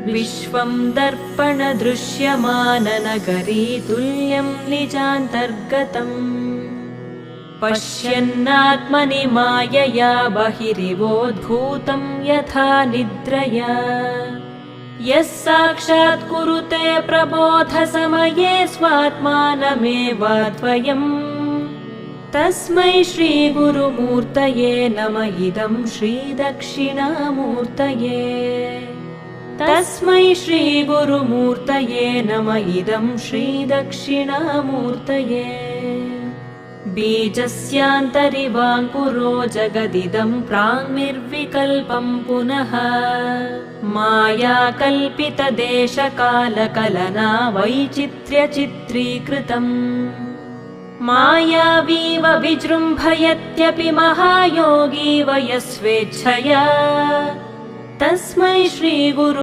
विश्वं दर्पणदृश्यमाननगरी तुल्यं निजान्तर्गतम् पश्यन्नात्मनि मायया बहिरिवोद्भूतं यथा निद्रया यः साक्षात् कुरुते प्रबोधसमये स्वात्मानमेवाद्वयम् तस्मै श्रीगुरुमूर्तये नमः इदं श्रीदक्षिणामूर्तये तस्मै श्रीगुरुमूर्तये नमः इदं श्रीदक्षिणामूर्तये बीजस्यान्तरिवाङ्कुरो जगदिदं प्राङ्निर्विकल्पं पुनः मायाकल्पितदेशकालकलना वैचित्र्यचित्रीकृतम् मायावीव विजृम्भयत्यपि महायोगी वयस्वेच्छया तस्मै श्रीगुरु